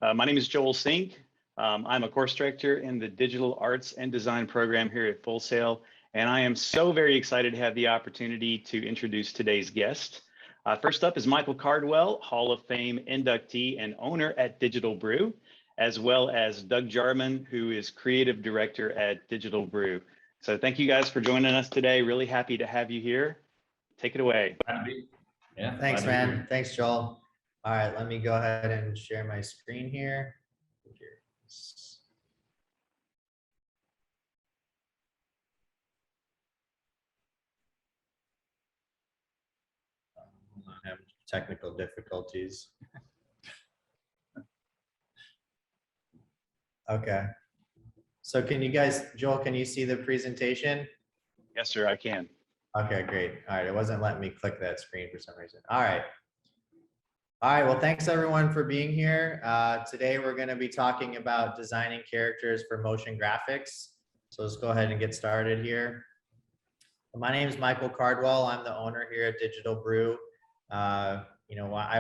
My name is Joel Sink. I'm a course director in the Digital Arts and Design program here at Full Sail, and I am so very excited to have the opportunity to introduce today's guest. First up is Michael Cardwell, Hall of Fame inductee and owner at Digital Brew, as well as Doug Jarman, who is creative director at Digital Brew. So thank you guys for joining us today. Really happy to have you here. Take it away. Yeah. Thanks, man. Thanks, Joel. All right, let me go ahead and share my screen here. I'm having technical difficulties. Okay. So can you guys, Joel, can you see the presentation? Yes, sir, I can. Okay, great. All right, it wasn't letting me click that screen for some reason. All right. All right, well, thanks everyone for being here. Today we're going to be talking about designing characters for motion graphics. So let's go ahead and get started here. My name is Michael Cardwell. I'm the owner here at Digital Brew. I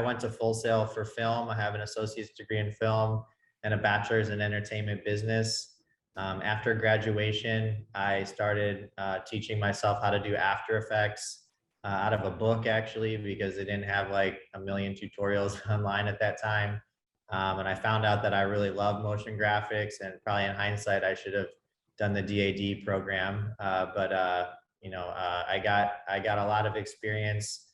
went to Full Sail for film. I have an associate's degree in film and a bachelor's in entertainment business. After graduation, I started teaching myself how to do After Effects. Out of a book, actually, because they didn't have like a million tutorials online at that time. And I found out that I really love motion graphics, and probably in hindsight, I should have done the DAD program. I got a lot of experience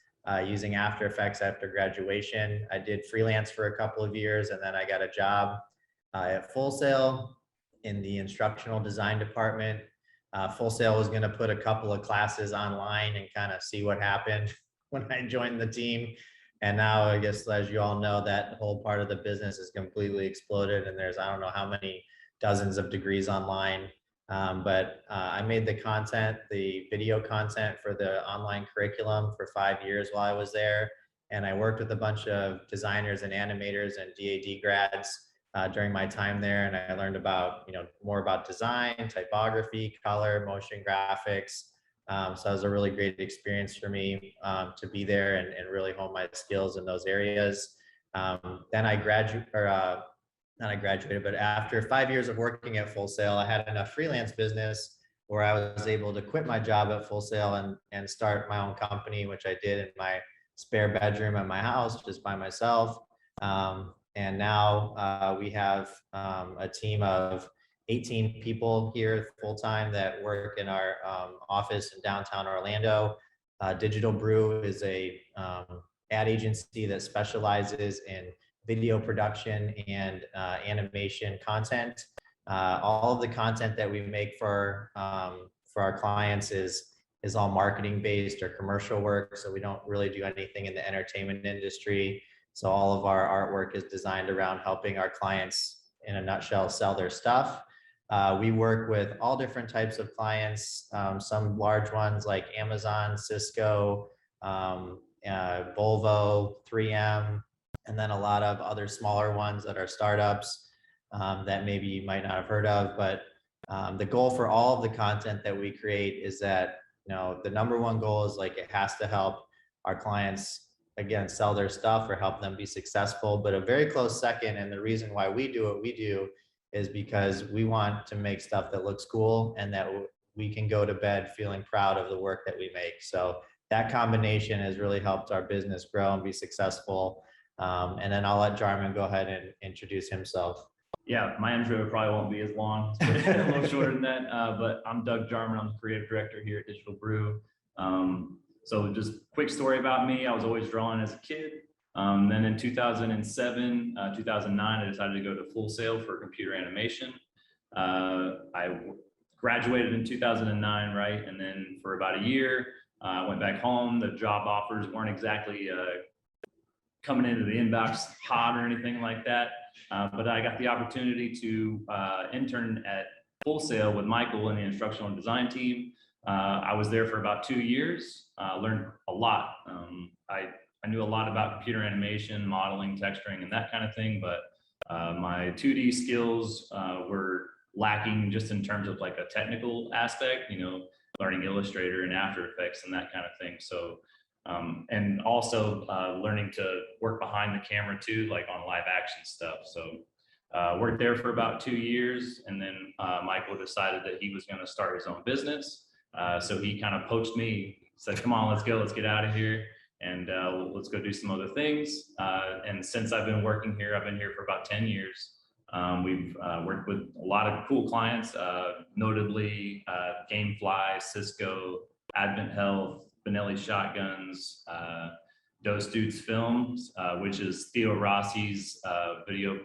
using After Effects after graduation. I did freelance for a couple of years, and then I got a job at Full Sail in the instructional design department. Full Sail was going to put a couple of classes online and kind of see what happened when I joined the team. And now, I guess, as you all know, that whole part of the business has completely exploded. And there's, I don't know how many dozens of degrees online. I made the content, the video content for the online curriculum for 5 years while I was there. And I worked with a bunch of designers and animators and DAD grads during my time there, and I learned about, more about design, typography, color, motion graphics. So it was a really great experience for me to be there and really hone my skills in those areas. Then I graduated, not I graduated, but after 5 years of working at Full Sail, I had enough freelance business where I was able to quit my job at Full Sail and start my own company, which I did in my spare bedroom at my house, just by myself. And now we have a team of 18 people here full-time that work in our office in downtown Orlando. Digital Brew is a ad agency that specializes in video production and animation content. All of the content that we make for our clients is all marketing based or commercial work. So we don't really do anything in the entertainment industry. So all of our artwork is designed around helping our clients, in a nutshell, sell their stuff. We work with all different types of clients, some large ones like Amazon, Cisco, Volvo, 3M, and then a lot of other smaller ones that are startups that maybe you might not have heard of. But the goal for all of the content that we create is that, the number one goal is like it has to help our clients, again, sell their stuff or help them be successful. But a very close second, and the reason why we do what we do, is because we want to make stuff that looks cool and that we can go to bed feeling proud of the work that we make. So that combination has really helped our business grow and be successful. And then I'll let Jarman go ahead and introduce himself. Yeah, my intro probably won't be as long, it's a little shorter than that, but I'm Doug Jarman. I'm the creative director here at Digital Brew. So just quick story about me. I was always drawing as a kid. Then in 2007, 2009, I decided to go to Full Sail for computer animation. I graduated in 2009, right? And then for about a year, I went back home. The job offers weren't exactly coming into the inbox hot or anything like that. But I got the opportunity to intern at Full Sail with Michael in the instructional design team. I was there for about 2 years, learned a lot. I knew a lot about computer animation, modeling, texturing, and that kind of thing, but my 2D skills were lacking just in terms of like a technical aspect, learning Illustrator and After Effects and that kind of thing. So, and also learning to work behind the camera too, like on live action stuff. So Worked there for about 2 years, and then Michael decided that he was going to start his own business. So he kind of poached me, said, "Come on, let's go, let's get out of here, and let's go do some other things." And since I've been working here, I've been here for about 10 years. We've worked with a lot of cool clients, notably Gamefly, Cisco, Advent Health, Benelli Shotguns, Those Dudes Films, which is Theo Rossi's video.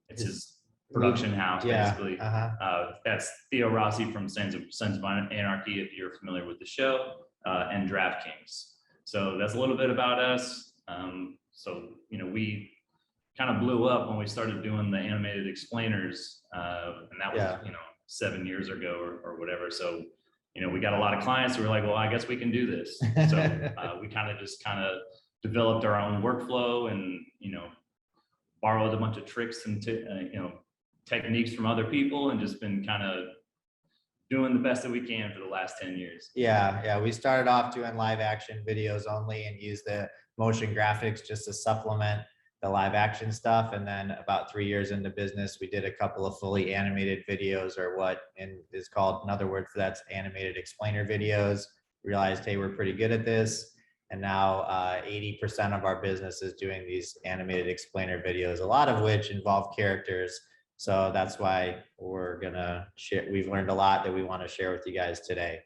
It's his production house, basically. That's Theo Rossi from Sons of Anarchy, if you're familiar with the show, and DraftKings. So that's a little bit about us. So, you know, we kind of blew up when we started doing the animated explainers, and that was, you know, 7 years ago or whatever. So, you know, we got a lot of clients who were like, well, I guess we can do this. So we kind of developed our own workflow and, you know, borrowed a bunch of tricks and you know, techniques from other people, and just been kind of doing the best that we can for the last 10 years. Yeah. We started off doing live action videos only and used the motion graphics just to supplement the live action stuff. And then about 3 years into business, we did a couple of fully animated videos, or what is called another word for that's animated explainer videos. Realized, hey, we're pretty good at this. And now 80% of our business is doing these animated explainer videos, a lot of which involve characters. So that's why we're gonna share. We've learned a lot that we want to share with you guys today.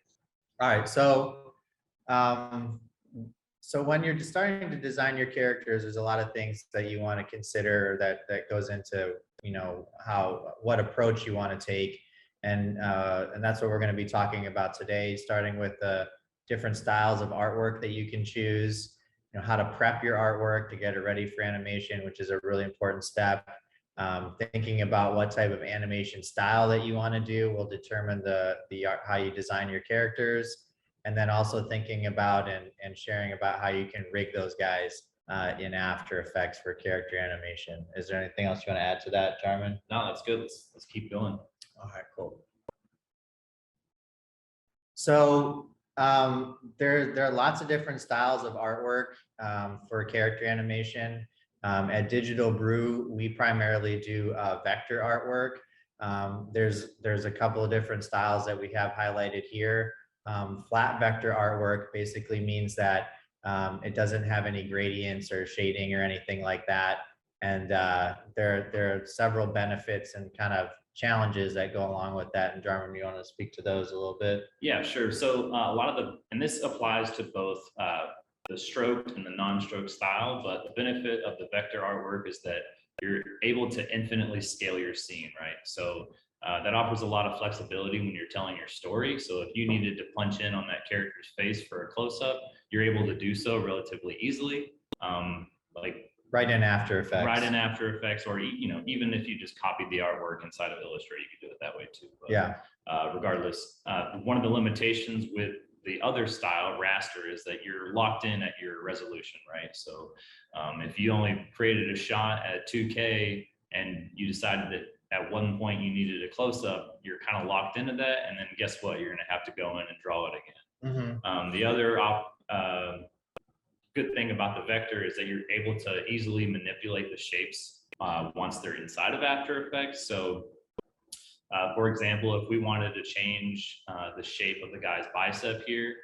All right, so when you're starting to design your characters, there's a lot of things that you want to consider that goes into, you know, what approach you want to take, and that's what we're going to be talking about today, starting with the different styles of artwork that you can choose, you know, how to prep your artwork to get it ready for animation, which is a really important step. Thinking about what type of animation style that you want to do will determine how you design your characters. And then also thinking about and sharing about how you can rig those guys in After Effects for character animation. Is there anything else you want to add to that, Jarman? No, that's good. Let's keep going. All right, cool. So there are lots of different styles of artwork for character animation. At Digital Brew, we primarily do vector artwork. There's a couple of different styles that we have highlighted here. Flat vector artwork basically means that it doesn't have any gradients or shading or anything like that. And there are several benefits and kind of challenges that go along with that. And Jarman, you want to speak to those a little bit? Yeah, sure. So a lot of and this applies to both the stroked and the non-stroke style, but the benefit of the vector artwork is that you're able to infinitely scale your scene, right? So that offers a lot of flexibility when you're telling your story. So if you needed to punch in on that character's face for a close-up, you're able to do so relatively easily. Like right in After Effects. Right in After Effects, or, you know, even if you just copied the artwork inside of Illustrator, you could do it that way too. But, yeah. Regardless, one of the limitations with the other style, raster, is that you're locked in at your resolution, right? So if you only created a shot at 2K and you decided that at one point you needed a close-up, you're kind of locked into that, and then guess what? You're going to have to go in and draw it again. Mm-hmm. The other good thing about the vector is that you're able to easily manipulate the shapes once they're inside of After Effects. So for example, if we wanted to change the shape of the guy's bicep here,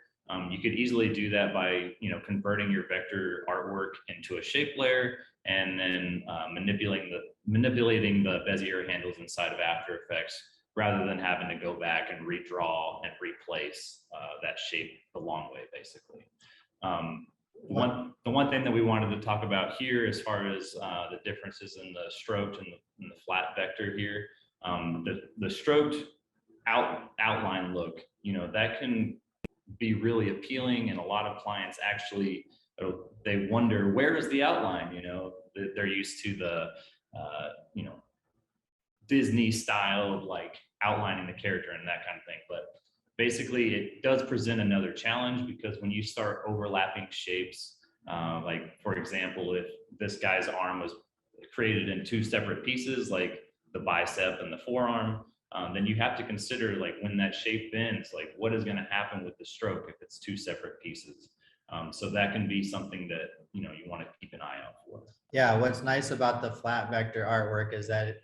you could easily do that by, you know, converting your vector artwork into a shape layer, and then manipulating the Bezier handles inside of After Effects, rather than having to go back and redraw and replace that shape the long way, basically. The one thing that we wanted to talk about here, as far as the differences in the stroked and the flat vector here, the stroked outline look, you know, that can be really appealing, and a lot of clients actually, they wonder, where is the outline? You know, they're used to the you know, Disney style of like outlining the character and that kind of thing, but basically it does present another challenge, because when you start overlapping shapes, like for example, if this guy's arm was created in two separate pieces, like the bicep and the forearm, then you have to consider, like, when that shape bends, like what is going to happen with the stroke if it's two separate pieces. So that can be something that, you want to keep an eye out for. Yeah, what's nice about the flat vector artwork is that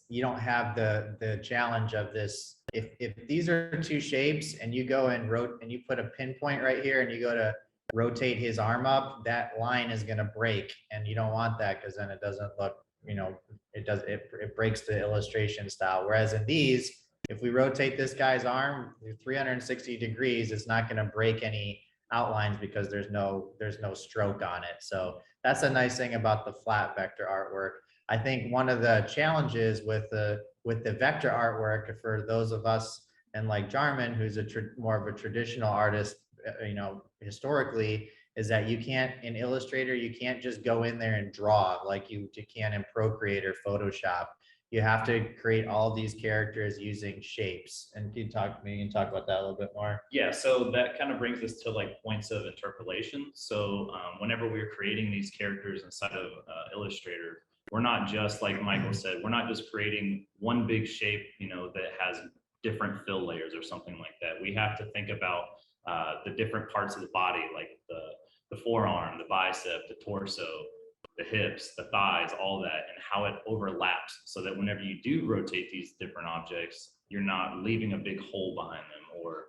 you don't have the challenge of this. If these are two shapes and you go and you put a pinpoint right here and you go to rotate his arm up, that line is going to break, and you don't want that because then it doesn't look, it breaks the illustration style. Whereas in these, if we rotate this guy's arm 360 degrees, it's not going to break any outlines because there's no stroke on it. So that's a nice thing about the flat vector artwork. I think one of the challenges with the vector artwork for those of us, and like Jarman, who's more of a traditional artist, historically, is that you can't, in Illustrator, you can't just go in there and draw like you can in Procreate or Photoshop. You have to create all these characters using shapes. And can you talk about that a little bit more? Yeah, so that kind of brings us to like points of interpolation. So whenever we're creating these characters inside of Illustrator, we're not just, like Michael said, we're not just creating one big shape, that has different fill layers or something like that. We have to think about the different parts of the body, like the forearm, the bicep, the torso, the hips, the thighs, all that, and how it overlaps, so that whenever you do rotate these different objects, you're not leaving a big hole behind them, or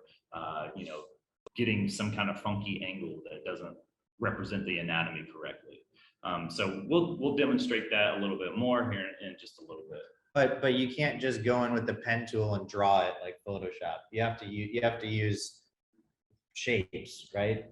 getting some kind of funky angle that doesn't represent the anatomy correctly. So we'll demonstrate that a little bit more here in just a little bit. But you can't just go in with the pen tool and draw it like Photoshop. You have to use shapes, right?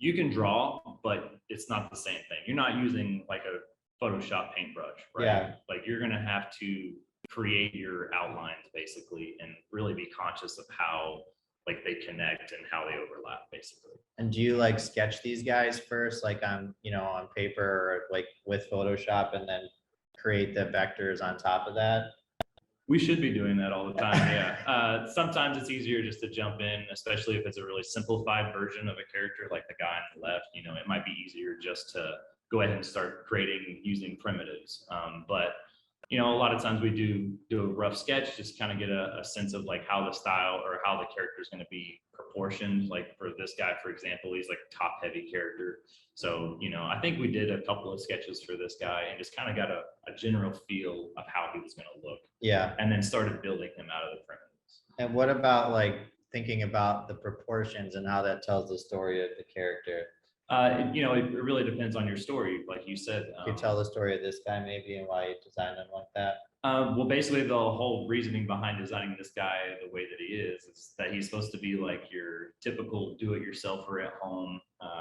You can draw, but it's not the same thing. You're not using like a Photoshop paintbrush, right? Yeah. Like you're gonna have to create your outlines basically, and really be conscious of how like they connect and how they overlap basically. And do you like sketch these guys first, like on paper or like with Photoshop, and then create the vectors on top of that? We should be doing that all the time, yeah. Sometimes it's easier just to jump in, especially if it's a really simplified version of a character like the guy on the left. It might be easier just to go ahead and start creating using primitives. But a lot of times we do a rough sketch, just kind of get a sense of like how the style or how the character is going to be proportioned. Like for this guy, for example, he's like a top heavy character. So, I think we did a couple of sketches for this guy and just kind of got a general feel of how he was going to look. Yeah. And then started building him out of the primitives. And what about like thinking about the proportions and how that tells the story of the character? It really depends on your story, like you said. Can you tell the story of this guy maybe and why you designed him like that? Well, basically the whole reasoning behind designing this guy the way that he is that he's supposed to be like your typical do-it-yourselfer at home.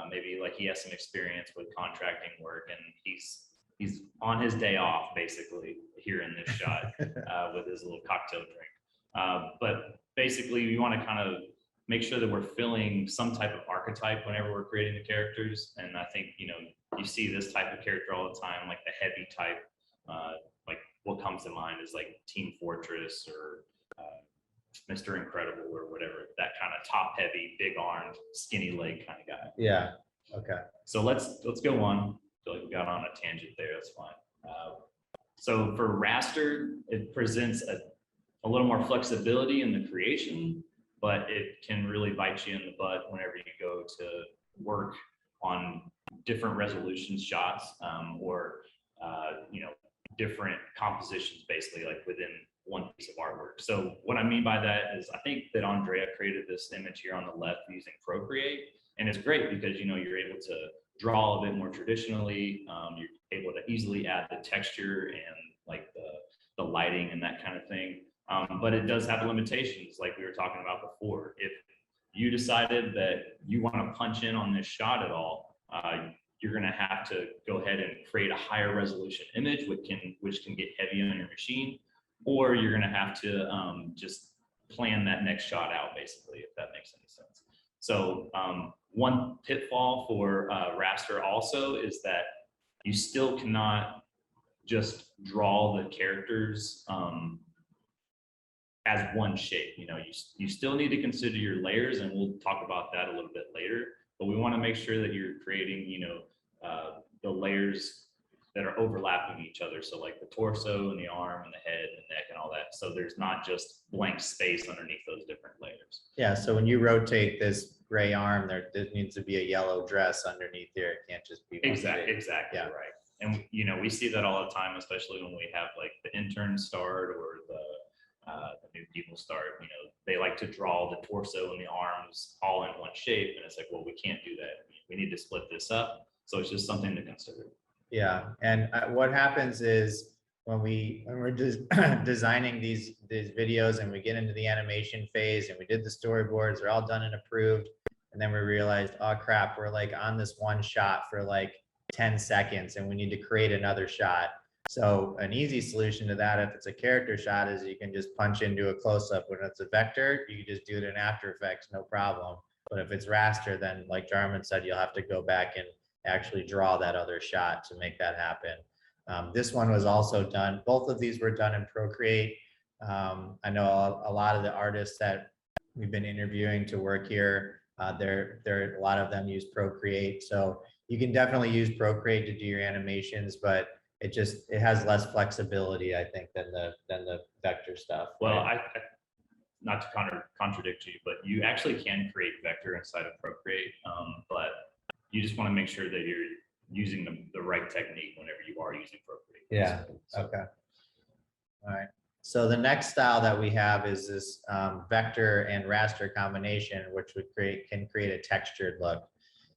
Maybe like he has some experience with contracting work, and he's on his day off basically here in this shot with his little cocktail drink. But basically you want to kind of make sure that we're filling some type of archetype whenever we're creating the characters. And I think, you see this type of character all the time, like the heavy type. Like what comes to mind is like Team Fortress or Mr. Incredible or whatever, that kind of top heavy, big armed, skinny leg kind of guy. Yeah. Okay. So let's go on. I feel like we got on a tangent there. That's fine. So for raster, it presents a little more flexibility in the creation, but it can really bite you in the butt whenever you go to work on different resolution shots or different compositions, basically like within one piece of artwork. So what I mean by that is I think that Andrea created this image here on the left using Procreate, and it's great because you're able to draw a bit more traditionally. You're able to easily add the texture and like the lighting and that kind of thing. But it does have limitations, like we were talking about before. If you decided that you want to punch in on this shot at all, you're going to have to go ahead and create a higher resolution image, which can get heavy on your machine, or you're going to have to just plan that next shot out, basically, if that makes any sense. So one pitfall for raster also is that you still cannot just draw the characters as one shape. You still need to consider your layers, and we'll talk about that a little bit later, but we want to make sure that you're creating the layers that are overlapping each other. So like the torso and the arm and the head and neck and all that. So there's not just blank space underneath those different layers. Yeah, so when you rotate this gray arm, there needs to be a yellow dress underneath there. It can't just be one shape. Exactly Yeah. right. And you know, we see that all the time, especially when we have like the interns start or the new people start. You know, they like to draw the torso and the arms all in one shape, and it's like, well, we can't do that. We need to split this up. So it's just something to consider. Yeah, and what happens is when we're just designing these videos and we get into the animation phase and we did the storyboards, they're all done and approved, and then we realized, oh crap, we're like on this one shot for like 10 seconds and we need to create another shot. So an easy solution to that, if it's a character shot, is you can just punch into a close-up. When it's a vector, you can just do it in After Effects, no problem. But if it's raster, then like Jarman said, you'll have to go back and actually draw that other shot to make that happen. This one was also done. Both of these were done in Procreate. I know a lot of the artists that we've been interviewing to work here, a lot of them use Procreate. So you can definitely use Procreate to do your animations, but it has less flexibility, I think, than the vector stuff. Well, I not to contradict you, but you actually can create vector inside of Procreate, but you just want to make sure that you're using the right technique whenever you are using Procreate. Yeah. So, Okay. All right. So the next style that we have is this vector and raster combination, which can create a textured look.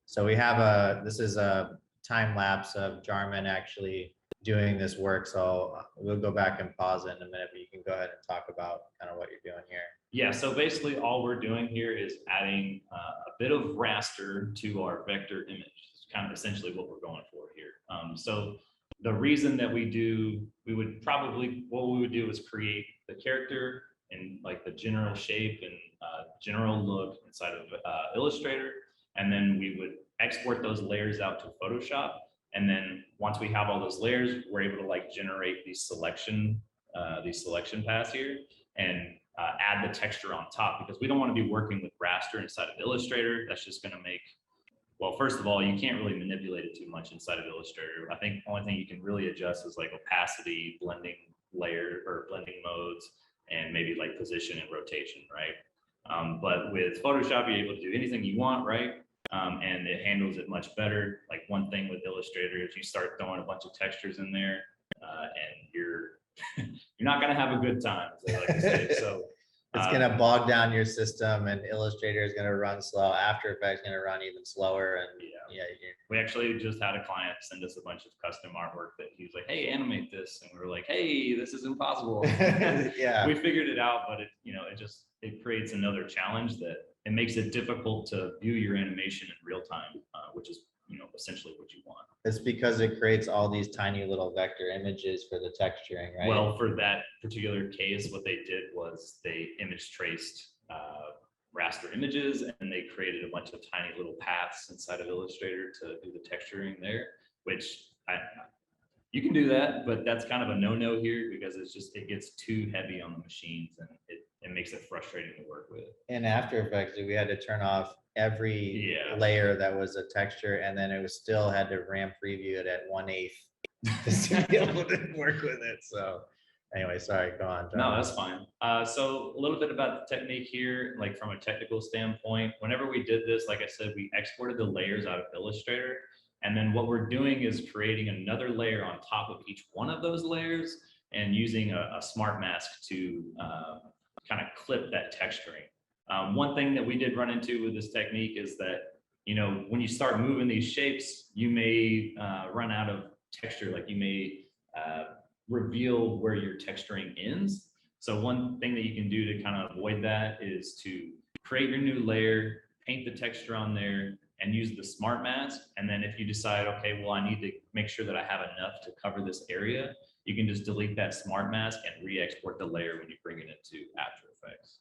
So we have this is a time lapse of Jarman actually doing this work. So we'll go back and pause it in a minute, but you can go ahead and talk about kind of what you're doing here. Yeah, so basically all we're doing here is adding a bit of raster to our vector image. It's kind of essentially what we're going for here. So the reason that what we would do is create the character and like the general shape and general look inside of Illustrator. And then we would export those layers out to Photoshop. And then once we have all those layers, we're able to like generate these selection paths here and add the texture on top, because we don't want to be working with raster inside of Illustrator. That's just going to make, well, first of all, you can't really manipulate it too much inside of Illustrator. I think the only thing you can really adjust is like opacity, blending layer or blending modes, and maybe like position and rotation, right? But with Photoshop, you're able to do anything you want, right? And it handles it much better. Like one thing with Illustrator is you start throwing a bunch of textures in there, and you're not going to have a good time, as they like to say. So it's going to bog down your system, and Illustrator is going to run slow. After Effects is going to run even slower. And we actually just had a client send us a bunch of custom artwork that he was like, "Hey, animate this," and we were like, "Hey, this is impossible." Yeah, we figured it out, but it creates another challenge that it makes it difficult to view your animation in real time, which is essentially what you want. It's because it creates all these tiny little vector images for the texturing, right? Well, for that particular case, what they did was they image traced raster images, and they created a bunch of tiny little paths inside of Illustrator to do the texturing there, which you can do that, but that's kind of a no-no here, because it gets too heavy on the machines, and it makes it frustrating to work with. In After Effects, we had to turn off every layer that was a texture, and then it still had to RAM preview it at 1/8 to be able to work with it. So anyway, sorry, go on, John. No, that's fine. So a little bit about the technique here, like from a technical standpoint. Whenever we did this, like I said, we exported the layers out of Illustrator. And then what we're doing is creating another layer on top of each one of those layers and using a smart mask to kind of clip that texturing. One thing that we did run into with this technique is that, when you start moving these shapes, you may run out of texture. Like you may reveal where your texturing ends. So one thing that you can do to kind of avoid that is to create your new layer, paint the texture on there, and use the smart mask. And then if you decide, okay, well, I need to make sure that I have enough to cover this area, you can just delete that smart mask and re-export the layer when you bring it into After Effects.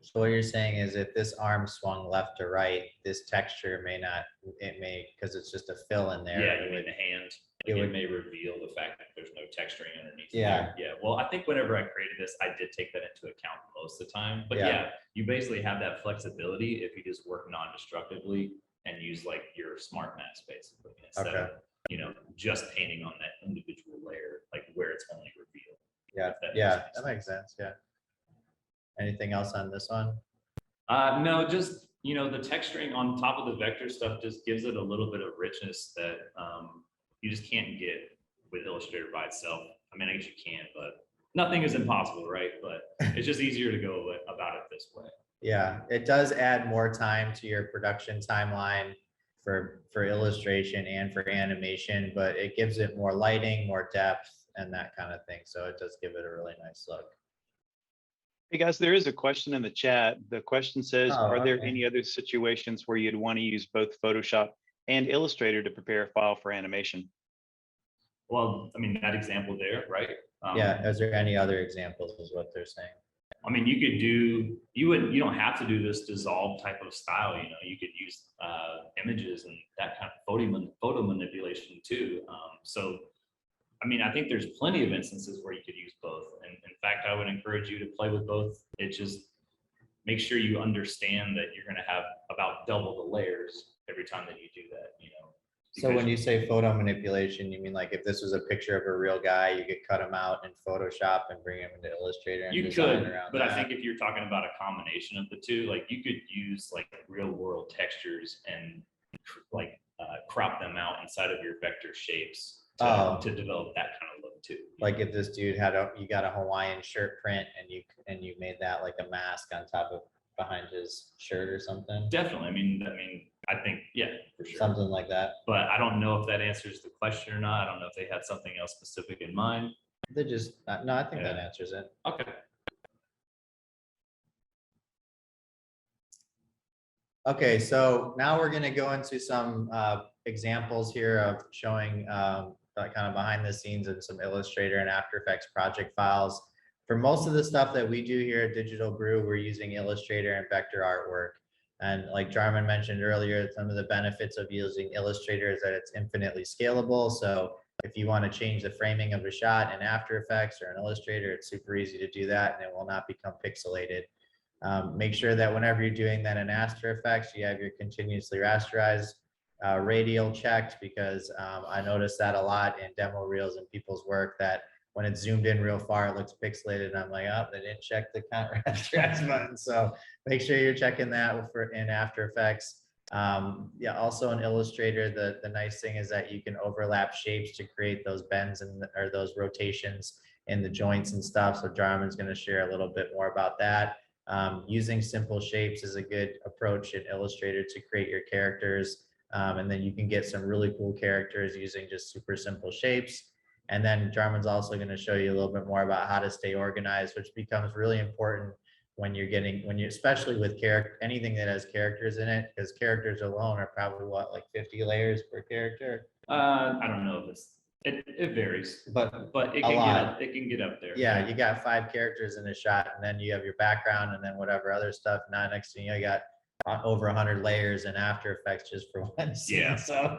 So what you're saying is if this arm swung left to right, this texture because it's just a fill in there. Yeah, you mean the hand. It may reveal the fact that there's no texturing underneath. Yeah. Yeah. Well, I think whenever I created this, I did take that into account most of the time. But yeah, you basically have that flexibility if you just work non-destructively and use like your smart mask basically instead of just painting on that individual layer, like where it's only revealed. Yeah, if that yeah, makes that makes sense. Yeah. Anything else on this one? No, just, the texturing on top of the vector stuff just gives it a little bit of richness that you just can't get with Illustrator by itself. I mean, I guess you can, but nothing is impossible, right? But it's just easier to go about it this way. Yeah, it does add more time to your production timeline for illustration and for animation, but it gives it more lighting, more depth, and that kind of thing. So it does give it a really nice look. Hey guys, there is a question in the chat. The question says, Oh, are there okay. any other situations where you'd want to use both Photoshop and Illustrator to prepare a file for animation? Well, I mean, that example there, right? Yeah, is there any other examples is what they're saying? I mean, you could do, you don't have to do this dissolve type of style, you could use images and that kind of photo manipulation too. So, I mean, I think there's plenty of instances where you could use both. And in fact, I would encourage you to play with both. It just make sure you understand that you're going to have about double the layers every time that you do that, So when you say photo manipulation, you mean like if this was a picture of a real guy, you could cut him out in Photoshop and bring him into Illustrator and you design could, around but that? I think if you're talking about a combination of the two, like you could use like real world textures and like crop them out inside of your vector shapes to develop that kind of look too. Like if this dude you got a Hawaiian shirt print and you made that like a mask on top of behind his shirt or something. Definitely. I mean, I think, yeah, for sure. Something like that. But I don't know if that answers the question or not. I don't know if they had something else specific in mind. They just, no, I think that answers it. Okay. Okay, so now we're gonna go into some examples here of showing kind of behind the scenes and some Illustrator and After Effects project files. For most of the stuff that we do here at Digital Brew, we're using Illustrator and vector artwork. And like Jarman mentioned earlier, some of the benefits of using Illustrator is that it's infinitely scalable. So if you want to change the framing of a shot in After Effects or in Illustrator, it's super easy to do that and it will not become pixelated. Make sure that whenever you're doing that in After Effects, you have your continuously rasterized radial checked, because I noticed that a lot in demo reels and people's work, that when it's zoomed in real far, it looks pixelated. And I'm like, oh, they didn't check the count rasterize button. So make sure you're checking that in After Effects. Yeah, also in Illustrator, the nice thing is that you can overlap shapes to create those bends or those rotations in the joints and stuff. So Jarman's going to share a little bit more about that. Using simple shapes is a good approach in Illustrator to create your characters. And then you can get some really cool characters using just super simple shapes. And then Jarman's also going to show you a little bit more about how to stay organized, which becomes really important when you're especially with anything that has characters in it, because characters alone are probably what, like 50 layers per character? I don't know if it varies, but it can get up there. Yeah, you got 5 characters in a shot, and then you have your background, and then whatever other stuff. Now next thing you got over 100 layers in After Effects just for one scene. Yeah.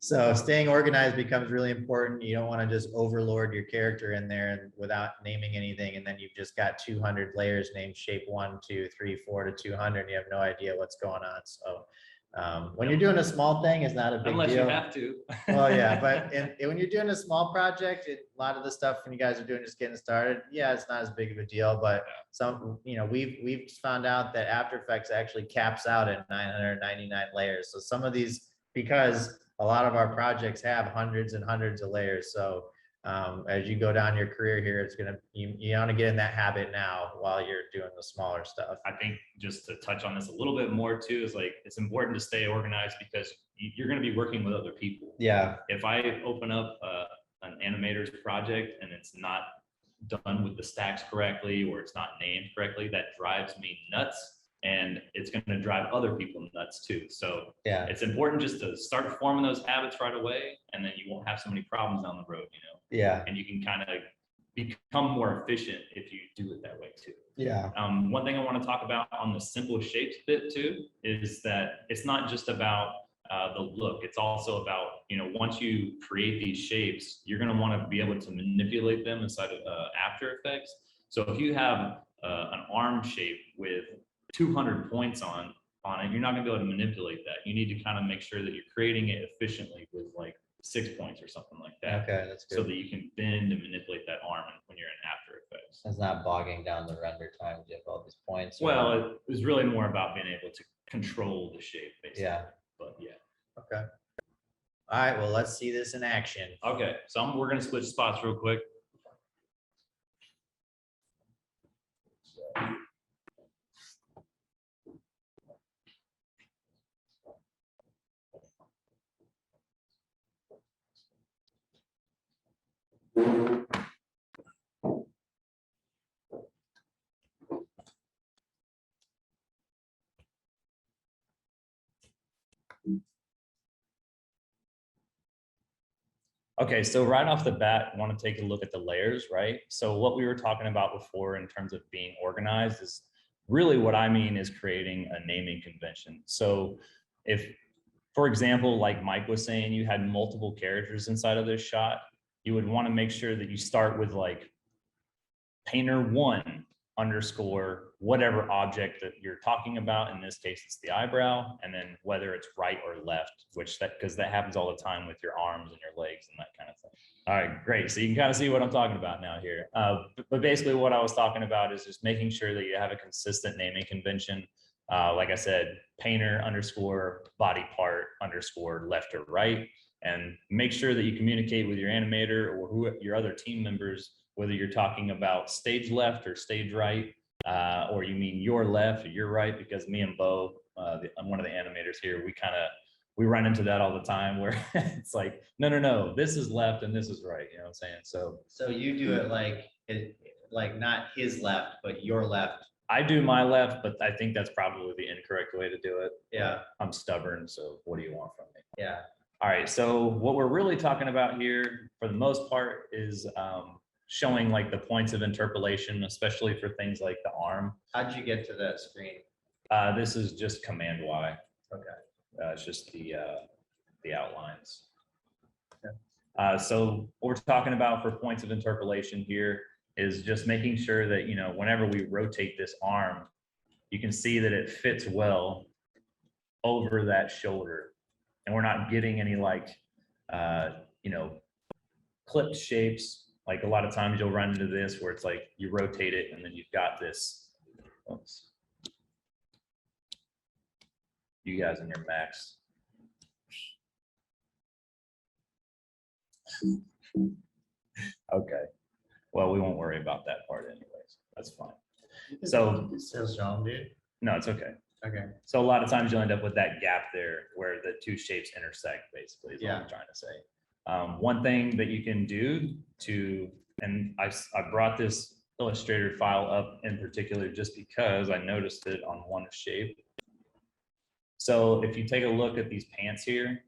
So staying organized becomes really important. You don't want to just overlord your character in there and without naming anything, and then you've just got 200 layers named shape 1, 2, 3, 4 to 200. And you have no idea what's going on. So when you're doing a small thing, it's not a big unless deal. You have to. Well, yeah, but when you're doing a small project, a lot of the stuff when you guys are doing just getting started, yeah, it's not as big of a deal. But we've found out that After Effects actually caps out at 999 layers. So some of these, because a lot of our projects have hundreds and hundreds of layers. So as you go down your career here, you want to get in that habit now while you're doing the smaller stuff. I think just to touch on this a little bit more too, is like, it's important to stay organized because you're going to be working with other people. Yeah. If I open up an animator's project and it's not done with the stacks correctly, or it's not named correctly, that drives me nuts. And it's going to drive other people nuts too. So yeah, it's important just to start forming those habits right away, and then you won't have so many problems down the road, Yeah. And you can kind of become more efficient if you do it that way too. Yeah. One thing I want to talk about on the simple shapes bit too is that it's not just about the look. It's also about, once you create these shapes, you're going to want to be able to manipulate them inside of After Effects. So if you have an arm shape with 200 points on it, you're not going to be able to manipulate that. You need to kind of make sure that you're creating it efficiently with like 6 points or something like that. Okay, that's So good. that you can bend and manipulate that arm when you're in After Effects. It's not bogging down the render time. You have all these points. or- Well, it was really more about being able to control the shape, basically. Yeah. But yeah. Okay. All right. Well, let's see this in action. Okay, so we're gonna switch spots real quick. Okay, so right off the bat, I want to take a look at the layers, right? So what we were talking about before in terms of being organized is really what I mean is creating a naming convention. So if, for example, like Mike was saying, you had multiple characters inside of this shot, you would want to make sure that you start with like painter1 underscore whatever object that you're talking about. In this case, it's the eyebrow, and then whether it's right or left, which because that happens all the time with your arms and your legs and that kind of thing. All right, great. So you can kind of see what I'm talking about now here. But basically what I was talking about is just making sure that you have a consistent naming convention. Like I said, painter underscore body part underscore left or right, and make sure that you communicate with your animator or who your other team members, whether you're talking about stage left or stage right, or you mean your left or your right, because me and Bo, I'm one of the animators here, we run into that all the time where it's like, no, this is left and this is right. You know what I'm saying? So you do it like not his left, but your left. I do my left, but I think that's probably the incorrect way to do it. Yeah. I'm stubborn, so what do you want from me? Yeah. All right, so what we're really talking about here, for the most part, is showing like the points of interpolation, especially for things like the arm. How'd you get to that screen? This is just Command Y. Okay. It's just the outlines. Okay. So what we're talking about for points of interpolation here is just making sure that, you know, whenever we rotate this arm, you can see that it fits well over that shoulder. And we're not getting any like, you know, clipped shapes. Like a lot of times you'll run into this where it's like you rotate it and then you've got this. Oops. You guys and your Macs. Okay. Well, we won't worry about that part anyways. That's fine. So Still strong, dude. no, it's okay. Okay. So a lot of times you'll end up with that gap there where the two shapes intersect, basically, is what I'm trying to say. One thing that you can do and I brought this Illustrator file up in particular just because I noticed it on one shape. So if you take a look at these pants here,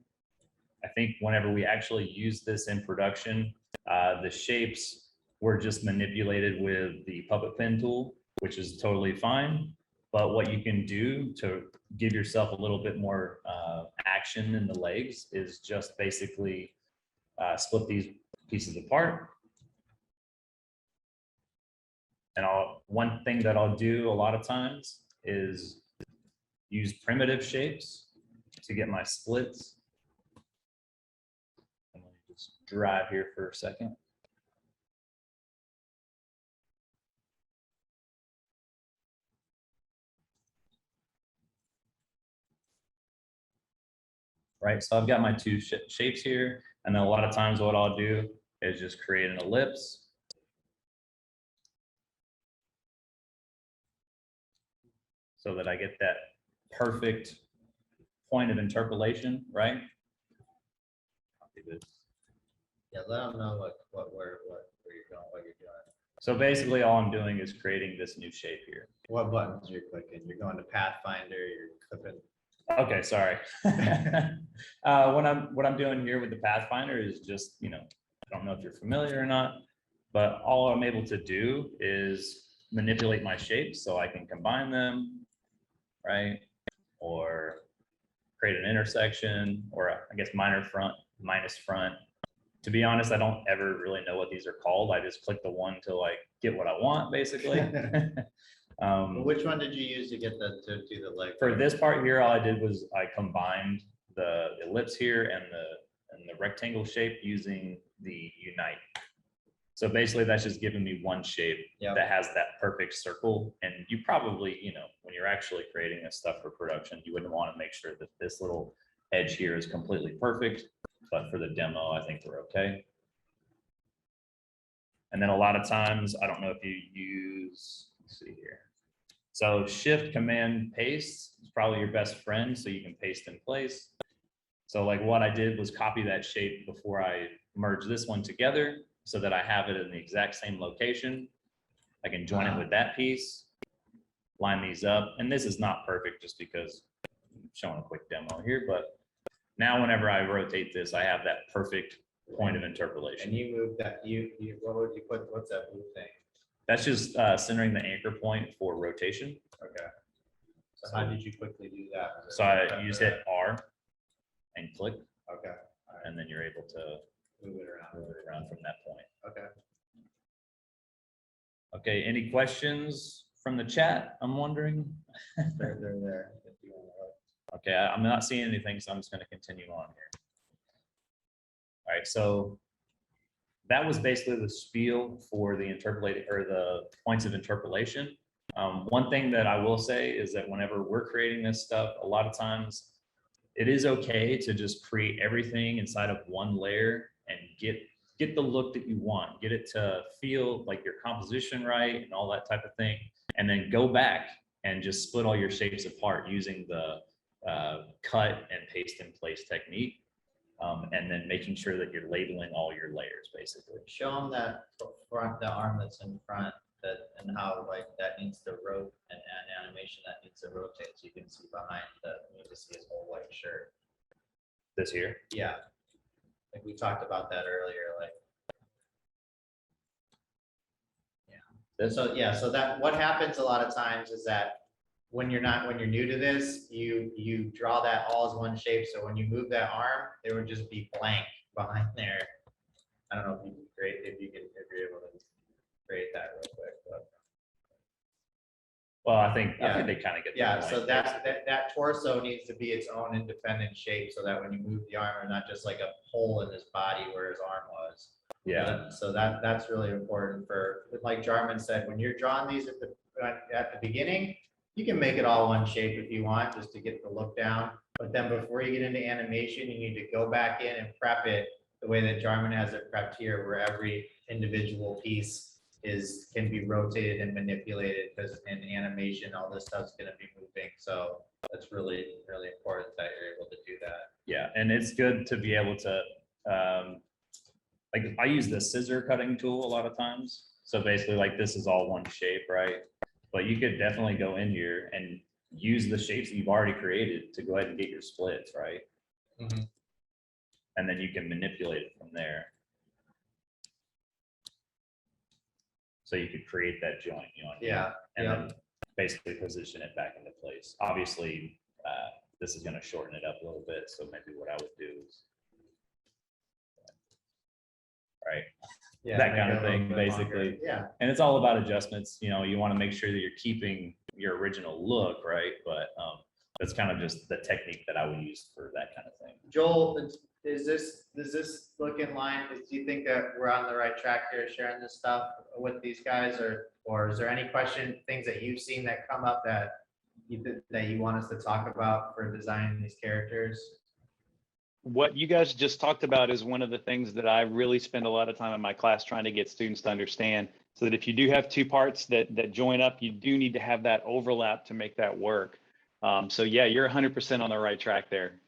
I think whenever we actually use this in production, the shapes were just manipulated with the puppet pen tool, which is totally fine. But what you can do to give yourself a little bit more action in the legs is just basically split these pieces apart. And one thing that I'll do a lot of times is use primitive shapes to get my splits. I'm going to just drive here for a second. Right, so I've got my two shapes here, and then a lot of times what I'll do is just create an ellipse. So that I get that perfect point of interpolation, right? Copy this. Yeah, let them know where you're going, what you're doing. So basically all I'm doing is creating this new shape here. What buttons you're clicking? You're going to Pathfinder, you're clipping. Okay, sorry. What I'm doing here with the Pathfinder is just, you know, I don't know if you're familiar or not, but all I'm able to do is manipulate my shapes so I can combine them, right? Or create an intersection, or I guess minor front, minus front. To be honest, I don't ever really know what these are called. I just click the one till I get what I want, basically. Which one did you use to get to do the leg? For this part here, all I did was I combined the ellipse here and the rectangle shape using the Unite. So basically that's just giving me one shape Yep. that has that perfect circle. And you probably, you know, when you're actually creating this stuff for production, you wouldn't want to make sure that this little edge here is completely perfect, but for the demo, I think we're okay. And then a lot of times, I don't know if you use, let's see here. So Shift Command Paste is probably your best friend, so you can paste in place. So like what I did was copy that shape before I merge this one together so that I have it in the exact same location. I can join it with that piece, line these up. And this is not perfect just because I'm showing a quick demo here, but now whenever I rotate this, I have that perfect point of interpolation. And you move that, what would you put, what's that blue thing? That's just centering the anchor point for rotation. Okay. So how did you quickly do that? So you just hit R and click, Okay. All right. and then you're able to Move it around. move it around from that point. Okay. Okay, any questions from the chat? I'm wondering. They're there. If you want to look. Okay, I'm not seeing anything, so I'm just going to continue on here. All right, so that was basically the spiel for the interpolating or the points of interpolation. One thing that I will say is that whenever we're creating this stuff, a lot of times it is okay to just create everything inside of one layer and get the look that you want, get it to feel like your composition right and all that type of thing, and then go back and just split all your shapes apart using the cut and paste in place technique. And then making sure that you're labeling all your layers basically. Show them that front, the arm that's in front, that and how like that needs to rotate and animation that needs to rotate so you can see behind the, you can see his whole white shirt. This here. Yeah. Like we talked about that earlier, like. Yeah. So yeah, so that what happens a lot of times is that when you're new to this, you draw that all as one shape. So when you move that arm, there would just be blank behind there. I don't know if you can create, if you're able to create that real quick, but. Well, I think Yeah. they kind of get the Yeah, point, so basically. that torso needs to be its own independent shape so that when you move the arm, not just like a hole in his body where his arm was. Yeah, So that's really important for, like Jarman said, when you're drawing these at the beginning, you can make it all one shape if you want, just to get the look down. But then before you get into animation, you need to go back in and prep it the way that Jarman has it prepped here, where every individual piece can be rotated and manipulated, because in animation, all this stuff's going to be moving. So that's really, really important that you're able to do that. yeah, and it's good to be able to, like I use the scissor cutting tool a lot of times. So basically like this is all one shape, right? But you could definitely go in here and use the shapes that you've already created to go ahead and get your splits, right? Mhm. And then you can manipulate it from there. So you could create that joint, you know, Yeah. and yeah. then basically position it back into place. Obviously, this is going to shorten it up a little bit. So maybe what I would do is, right, Yeah, that make kind it of a little thing, bit basically. longer. Yeah. And it's all about adjustments. You know, you want to make sure that you're keeping your original look, right? But that's kind of just the technique that I would use for that kind of thing. Joel, does this look in line? Do you think that we're on the right track here, sharing this stuff with these guys, or is there any things that you've seen that come up that you want us to talk about for designing these characters? What you guys just talked about is one of the things that I really spend a lot of time in my class trying to get students to understand, so that if you do have two parts that join up, you do need to have that overlap to make that work. So yeah, you're 100% on the right track there.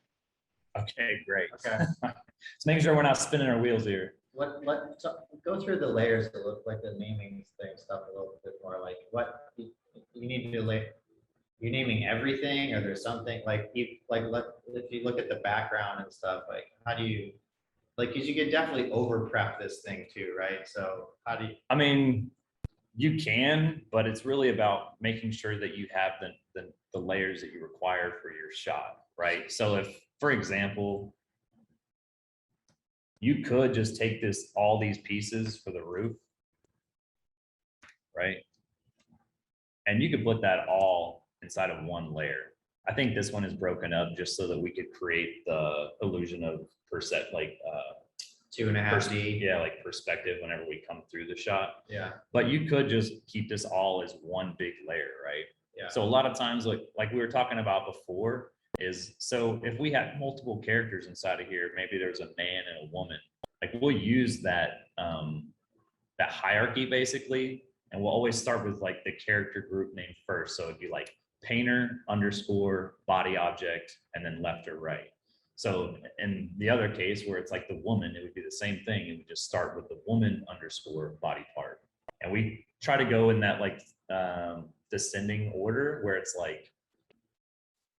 Okay, great. Okay. Just making sure we're not spinning our wheels here. Go through the layers to look like the naming thing stuff a little bit more. Like what you need to do, you're naming everything, or there's something like if you look at the background and stuff, like how do you, like, because you could definitely over prep this thing too, right? So how do you? I mean, you can, but it's really about making sure that you have the layers that you require for your shot, right? So if, for example, you could just take all these pieces for the roof, right? And you could put that all inside of one layer. I think this one is broken up just so that we could create the illusion of like 2.5D. yeah, like perspective whenever we come through the shot. Yeah. But you could just keep this all as one big layer, right? Yeah. So a lot of times, like we were talking about before, is so if we have multiple characters inside of here, maybe there's a man and a woman, like we'll use that that hierarchy basically, and we'll always start with like the character group name first. So it'd be like painter underscore body object and then left or right. So in the other case where it's like the woman, it would be the same thing. It would just start with the woman underscore body part. And we try to go in that like descending order where it's like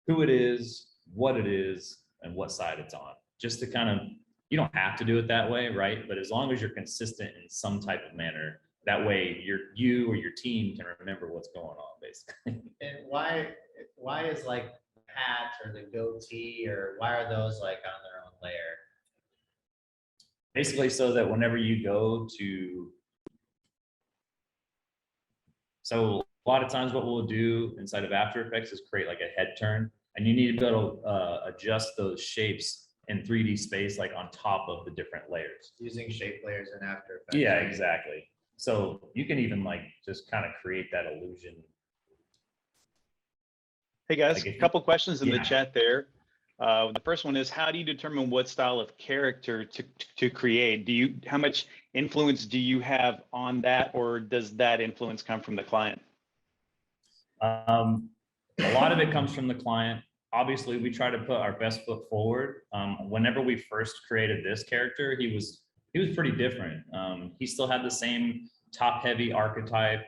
who it is, what it is, and what side it's on. Just to kind of, you don't have to do it that way, right? But as long as you're consistent in some type of manner, that way you or your team can remember what's going on, basically. And why is like hat or the goatee, or why are those like on their own layer? Basically, so that whenever you go to, so a lot of times what we'll do inside of After Effects is create like a head turn, and you need to be able to adjust those shapes in 3D space, like on top of the different layers. Using shape layers in After Effects. Yeah, exactly. So you can even like just kind of create that illusion. Hey guys, Like a if you- couple questions in the Yeah. chat there. The first one is, how do you determine what style of character to create? How much influence do you have on that, or does that influence come from the client? A lot of it comes from the client. Obviously, we try to put our best foot forward. Whenever we first created this character, he was pretty different. He still had the same top-heavy archetype,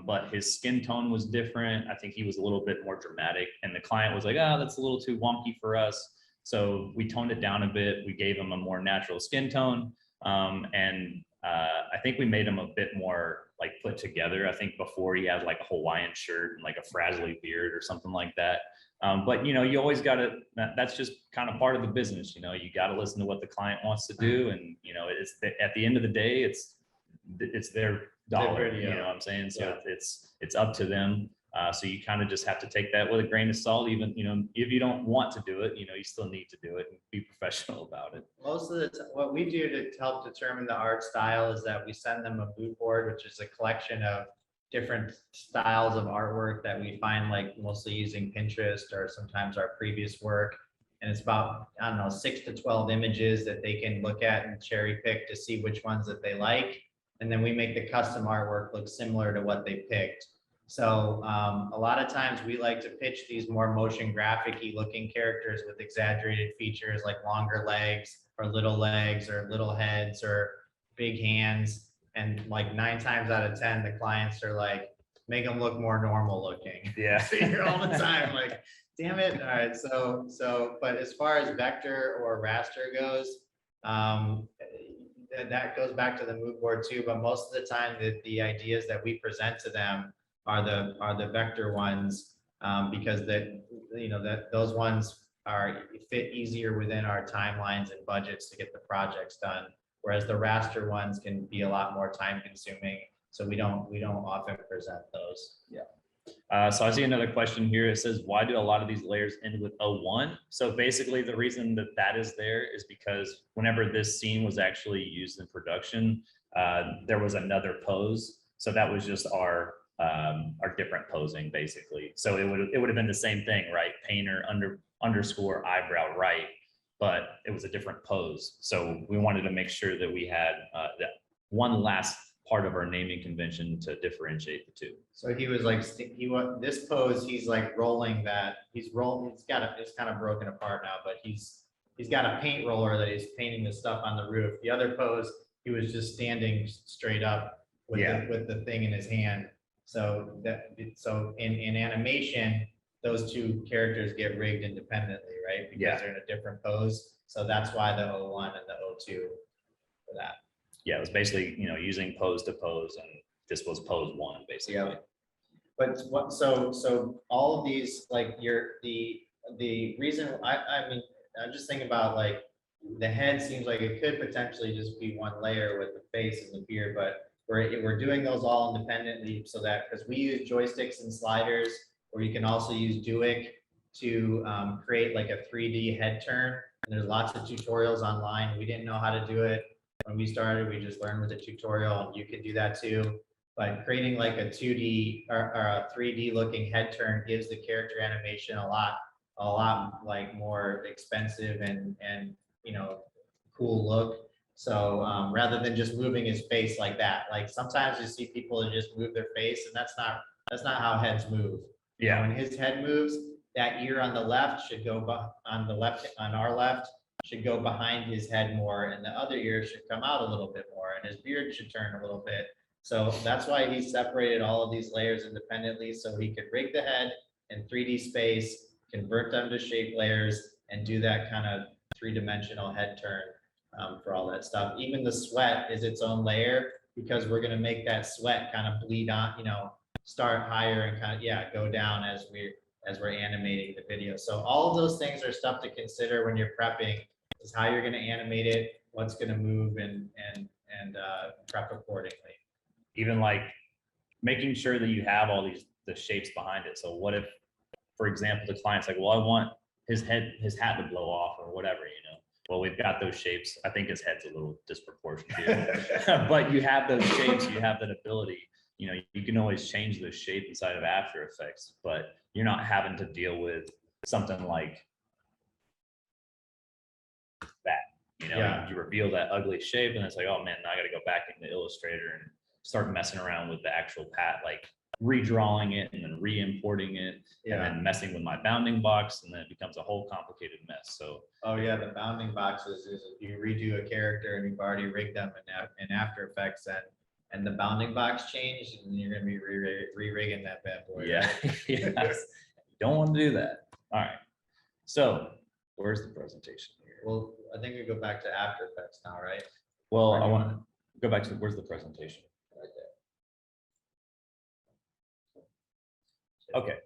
but his skin tone was different. I think he was a little bit more dramatic, and the client was like, "Oh, that's a little too wonky for us." So we toned it down a bit. We gave him a more natural skin tone, and I think we made him a bit more like put together. I think before he had like a Hawaiian shirt and like a frazzly beard or something like that. But you know, you always got to, that's just kind of part of the business. You know, you got to listen to what the client wants to do. And, you know, at the end of the day, it's their dollar, you know what I'm saying? So Yeah. it's up to them. So you kind of just have to take that with a grain of salt, even, you know, if you don't want to do it, you know, you still need to do it and be professional about it. Most of the what we do to help determine the art style is that we send them a mood board, which is a collection of different styles of artwork that we find, like mostly using Pinterest or sometimes our previous work. And it's about, I don't know, 6 to 12 images that they can look at and cherry pick to see which ones that they like. And then we make the custom artwork look similar to what they picked. So a lot of times we like to pitch these more motion graphic-y looking characters with exaggerated features like longer legs or little heads or big hands. And like 9 times out of 10, the clients are like, make them look more normal looking. Yeah. So you're all the time like, damn it. All right. So, but as far as vector or raster goes, that goes back to the mood board too. But most of the time, the ideas that we present to them are the vector ones, because those ones fit easier within our timelines and budgets to get the projects done. Whereas the raster ones can be a lot more time consuming. So we don't often present those. Yeah. So I see another question here. It says, why do a lot of these layers end with 01? So basically the reason that is there is because whenever this scene was actually used in production, there was another pose. So that was just our different posing basically. So it would have been the same thing, right? Painter underscore eyebrow right, but it was a different pose. So we wanted to make sure that we had that one last part of our naming convention to differentiate the two. So he was like, this pose, he's like rolling that, it's kind of broken apart now, but he's got a paint roller that he's painting the stuff on the roof. The other pose, he was just standing straight up with, with the thing in his hand. So in animation, those two characters get rigged independently, right? Because they're in a different pose. So that's why the 01 and the 02 for that. Yeah, it was basically, you know, using pose to pose, and this was pose 1 basically. Yeah. But what, so all of these, like the reason I mean, I'm just thinking about like the head seems like it could potentially just be one layer with the face and the beard, but we're doing those all independently so that, because we use joysticks and sliders, or you can also use Duik to create like a 3D head turn. And there's lots of tutorials online. We didn't know how to do it when we started. We just learned with a tutorial, and you can do that too. But creating like a 2D or a 3D looking head turn gives the character animation a lot like more expensive and you know, cool look. So rather than just moving his face like that, like sometimes you see people that just move their face, and that's not how heads move. You know, when his head moves, that ear on the left should go on our left should go behind his head more, and the other ear should come out a little bit more, and his beard should turn a little bit. So that's why he separated all of these layers independently, so he could rig the head in 3D space, convert them to shape layers, and do that kind of three-dimensional head turn for all that stuff. Even the sweat is its own layer, because we're going to make that sweat kind of bleed on, you know, start higher and kind of, go down as we're animating the video. So all of those things are stuff to consider when you're prepping, is how you're going to animate it, what's going to move, and prep accordingly. Even like making sure that you have all the shapes behind it. So what if, for example, the client's like, well, I want his hat to blow off or whatever, you know. Well, we've got those shapes. I think his head's a little disproportionate here. But you have those shapes, you have that ability. You know, you can always change the shape inside of After Effects, but you're not having to deal with something like that. You know, you reveal that ugly shape, and it's like, oh man, now I got to go back into Illustrator and start messing around with the actual like redrawing it and then re-importing it, and then messing with my bounding box, and then it becomes a whole complicated mess. So the bounding boxes is if you redo a character and you've already rigged them in After Effects, and the bounding box changed, and you're going to be re-rigging that bad boy. Yes. Don't want to do that. All right, so where's the presentation here? Well, I think we go back to After Effects now, right? Well, I want to go back to where's the presentation? Right there. Okay.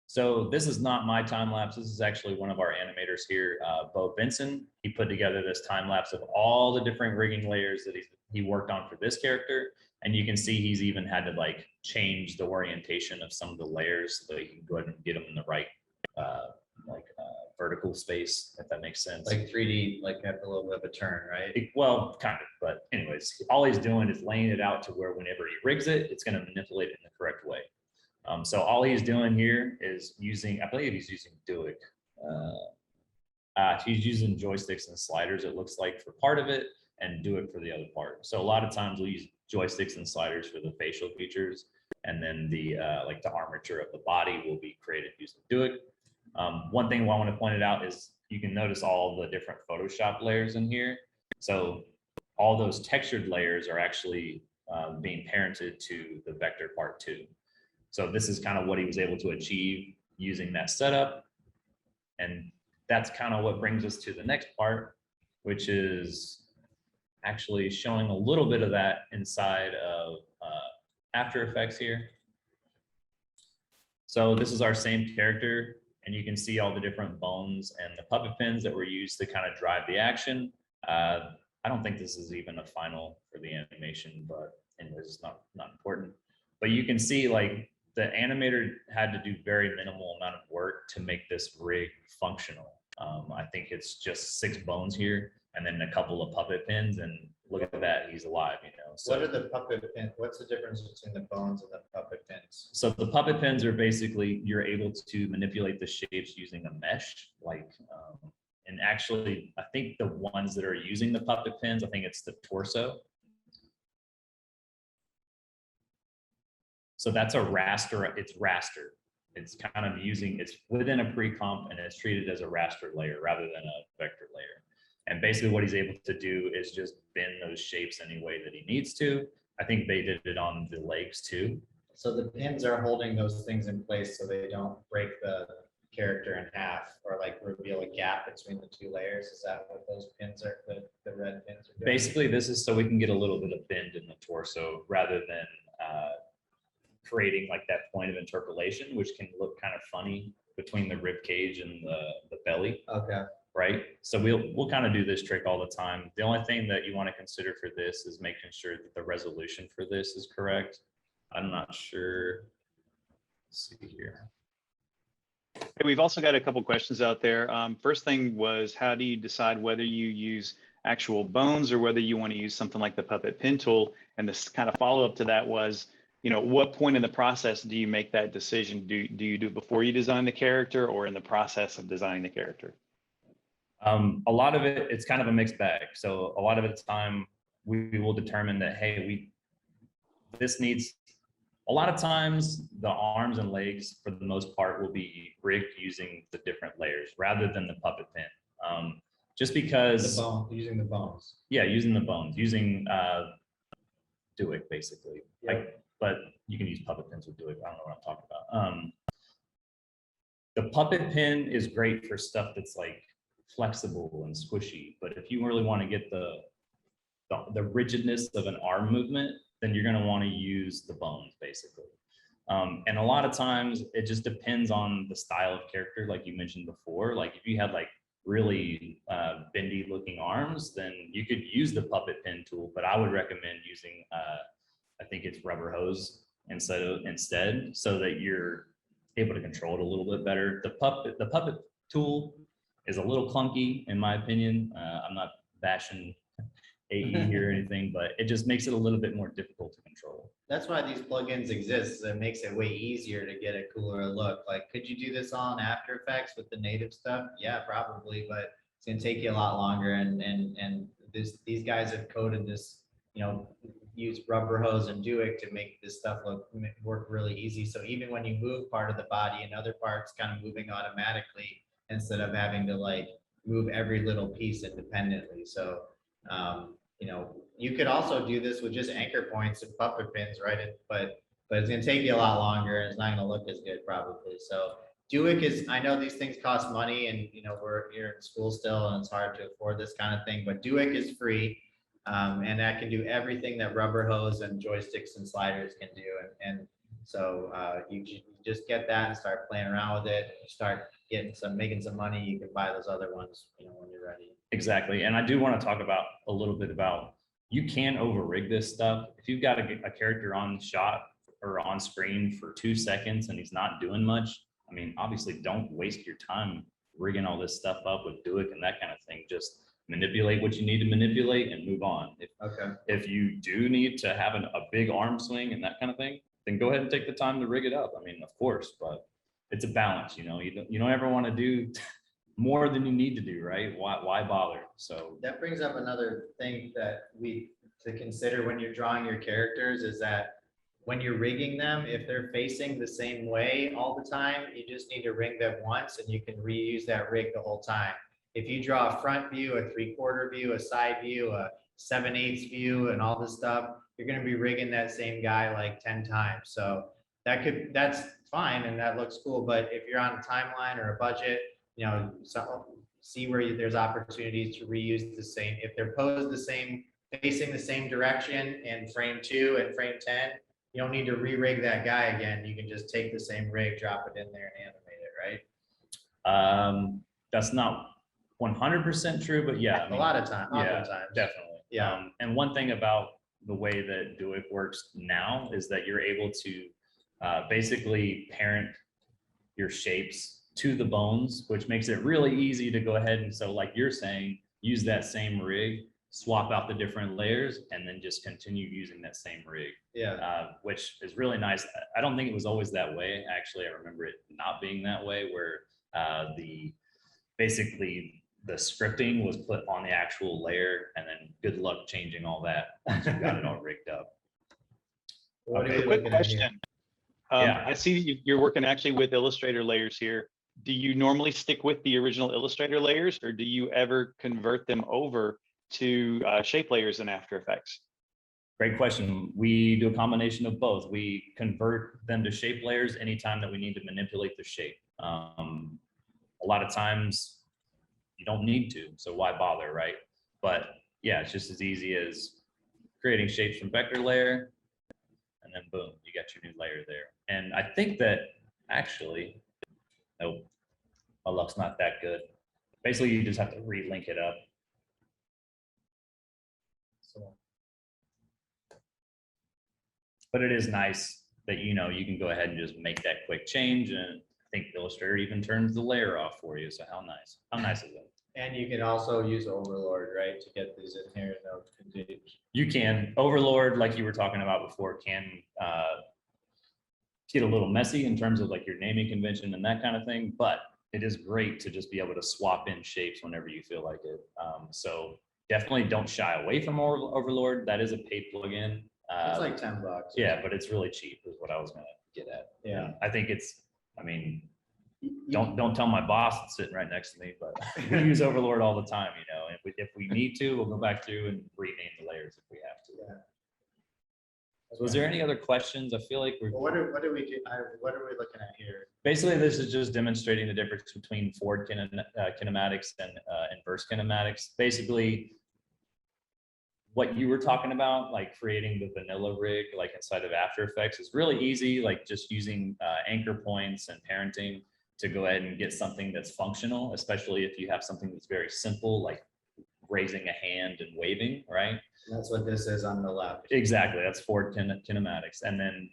So this is not my time lapse. This is actually one of our animators here, Bo Benson. He put together this time lapse of all the different rigging layers that he worked on for this character. And you can see he's even had to like change the orientation of some of the layers so that he can go ahead and get them in the right vertical space, if that makes sense. Like 3D, like have a little bit of a turn, right? Well, kind of, but anyways, all he's doing is laying it out to where whenever he rigs it, it's going to manipulate it in the correct way. So all he's doing here is using, I believe he's using Duick. He's using joysticks and sliders, it looks like, for part of it, and Duick for the other part. So a lot of times we'll use joysticks and sliders for the facial features, and then the like the armature of the body will be created using Duick. One thing I want to point it out is you can notice all the different Photoshop layers in here. So all those textured layers are actually being parented to the vector part 2. So this is kind of what he was able to achieve using that setup. And that's kind of what brings us to the next part, which is actually showing a little bit of that inside of After Effects here. So this is our same character, and you can see all the different bones and the puppet pins that were used to kind of drive the action. I don't think this is even a final for the animation, but anyways, it's not important. But you can see like the animator had to do very minimal amount of work to make this rig functional. I think it's just 6 bones here and then a couple of puppet pins, and look at that, he's alive, you know. So, what are the puppet pins? What's the difference between the bones and the puppet pins? So the puppet pins are basically, you're able to manipulate the shapes using a mesh, like, and actually, I think the ones that are using the puppet pins, I think it's the torso. So that's a raster, it's raster. It's kind of using, it's within a pre-comp, and it's treated as a raster layer rather than a vector layer. And basically what he's able to do is just bend those shapes any way that he needs to. I think they did it on the legs too. So the pins are holding those things in place so they don't break the character in half or like reveal a gap between the 2 layers. Is that what those pins are, the red pins are doing? Basically, this is so we can get a little bit of bend in the torso rather than creating like that point of interpolation, which can look kind of funny between the rib cage and the belly. Okay. Right. So we'll kind of do this trick all the time. The only thing that you want to consider for this is making sure that the resolution for this is correct. I'm not sure. Let's see here. Hey, we've also got a couple questions out there. First thing was, how do you decide whether you use actual bones or whether you want to use something like the puppet pin tool? And this kind of follow up to that was, what point in the process do you make that decision? Do you do it before you design the character or in the process of designing the character? A lot of it, it's kind of a mixed bag. So a lot of the time we will determine that, hey, this needs, a lot of times the arms and legs for the most part will be rigged using the different layers rather than the puppet pin. Just because using the bones. Yeah, using the bones, using Duick basically. Yep. But you can use puppet pins with Duick. I don't know what I'm talking about. The puppet pin is great for stuff that's like flexible and squishy. But if you really want to get the rigidness of an arm movement, then you're going to want to use the bones basically. And a lot of times it just depends on the style of character, like you mentioned before. Like if you had like really bendy looking arms, then you could use the puppet pin tool, but I would recommend using I think it's rubber hose instead, so that you're able to control it a little bit better. The puppet tool is a little clunky in my opinion. I'm not bashing AE here or anything, but it just makes it a little bit more difficult to control. That's why these plugins exist. It makes it way easier to get a cooler look. Like, could you do this all in After Effects with the native stuff? Yeah, probably, but it's gonna take you a lot longer. And these guys have coded this, use rubber hose and Duick to make this stuff work really easy. So even when you move part of the body and other parts kind of moving automatically instead of having to like move every little piece independently. So you could also do this with just anchor points and puppet pins, right? But it's gonna take you a lot longer and it's not gonna look as good probably. So Duick is, I know these things cost money and we're here in school still and it's hard to afford this kind of thing, but Duick is free. And that can do everything that rubber hose and joysticks and sliders can do. And so you just get that and start playing around with it. You start making some money, you can buy those other ones, when you're ready. Exactly. And I do want to talk about a little bit about, you can over rig this stuff. If you've got a character on shot or on screen for 2 seconds and he's not doing much, I mean, obviously don't waste your time rigging all this stuff up with Duick and that kind of thing. Just manipulate what you need to manipulate and move on. If you do need to have a big arm swing and that kind of thing, then go ahead and take the time to rig it up. I mean, of course, but it's a balance, you don't ever want to do more than you need to do, right? Why bother? So that brings up another thing that we to consider when you're drawing your characters is that when you're rigging them, if they're facing the same way all the time, you just need to rig them once and you can reuse that rig the whole time. If you draw a front view, a 3/4 view, a side view, a 7/8 view, and all this stuff, you're going to be rigging that same guy like 10 times. So that's fine and that looks cool. But if you're on a timeline or a budget, see where there's opportunities to reuse the same. If they're posed the same, facing the same direction in frame 2 and frame 10, you don't need to re-rig that guy again. You can just take the same rig, drop it in there, and animate it, right? That's not 100% true, but yeah, I mean, a lot of times, yeah, oftentimes. definitely. Yeah. And one thing about the way that Duick works now is that you're able to basically parent your shapes to the bones, which makes it really easy to go ahead and, so like you're saying, use that same rig, swap out the different layers, and then just continue using that same rig. Yeah. Which is really nice. I don't think it was always that way. Actually, I remember it not being that way, where basically the scripting was put on the actual layer, and then good luck changing all that once you got it all rigged up. Okay, quick question. Yeah. I see you're working actually with Illustrator layers here. Do you normally stick with the original Illustrator layers, or do you ever convert them over to shape layers in After Effects? Great question. We do a combination of both. We convert them to shape layers anytime that we need to manipulate the shape. A lot of times you don't need to, so why bother, right? But yeah, it's just as easy as creating shapes from vector layer, and then boom, you got your new layer there. And I think that actually, nope, my luck's not that good. Basically, you just have to relink it up. So, but it is nice that, you know, you can go ahead and just make that quick change. And I think Illustrator even turns the layer off for you. So how nice is it? And you can also use Overlord, right, to get these in here. You can. Overlord, like you were talking about before, can get a little messy in terms of like your naming convention and that kind of thing, but it is great to just be able to swap in shapes whenever you feel like it. So definitely don't shy away from Overlord. That is a paid plugin. It's like $10. Yeah, but it's really cheap is what I was gonna get at. Yeah. And I think it's, I mean, don't tell my boss that's sitting right next to me, but we use Overlord all the time, you know, and if we need to, we'll go back through and rename the layers if we have to. Yeah. Was there any other questions? I feel like we're Well, what are we looking at here? basically, this is just demonstrating the difference between forward kinematics and inverse kinematics. Basically, what you were talking about, like creating the vanilla rig, like inside of After Effects, is really easy. Like just using anchor points and parenting to go ahead and get something that's functional, especially if you have something that's very simple, like raising a hand and waving, right? That's what this is on the left. Exactly, that's forward kinematics. And then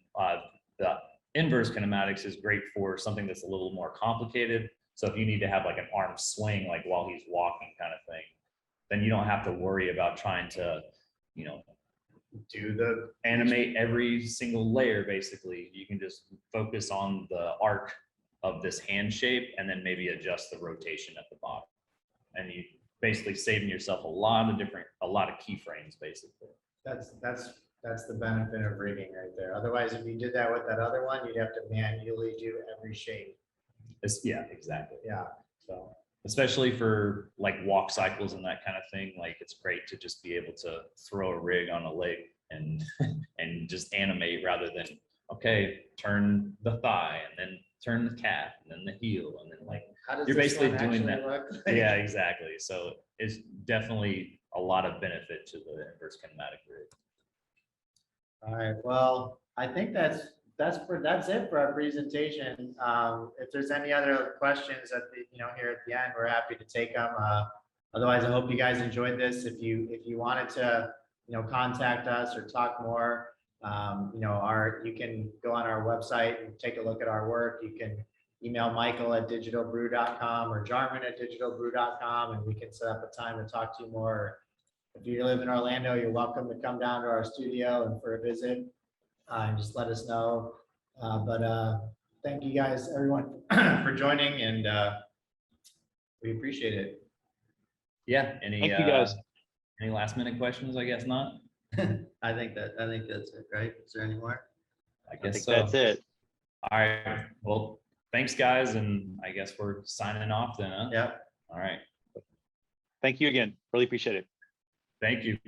the inverse kinematics is great for something that's a little more complicated. So if you need to have like an arm swing, like while he's walking kind of thing, then you don't have to worry about trying to, you know, Do the animate every single layer. Basically, you can just focus on the arc of this hand shape and then maybe adjust the rotation at the bottom. And you basically saving yourself a lot of keyframes, basically. That's the benefit of rigging right there. Otherwise, if you did that with that other one, you'd have to manually do every shape. Yeah, exactly. Yeah. So Especially for like walk cycles and that kind of thing, like it's great to just be able to throw a rig on a leg and and just animate rather than, okay, turn the thigh and then turn the calf and then the heel and then like how does you're this basically one doing actually that. look? Yeah, exactly. So it's definitely a lot of benefit to the inverse kinematic rig. All right. Well, I think that's it for our presentation. If there's any other questions at the here at the end, we're happy to take them. Otherwise, I hope you guys enjoyed this. If you wanted to contact us or talk more, you can go on our website and take a look at our work. You can email Michael at digitalbrew.com or Jarman at digitalbrew.com, and we can set up a time to talk to you more. If you live in Orlando, you're welcome to come down to our studio and for a visit, and just let us know. Thank you guys, everyone, for joining, and we appreciate it. Yeah. Any Thank you, guys. any last minute questions? I guess not. I think that's it, right? Is there any more? I I guess think so. that's it. All right. Well, thanks guys. And I guess we're signing off then, huh? Yep. All right. Thank you again. Really appreciate it. Thank you.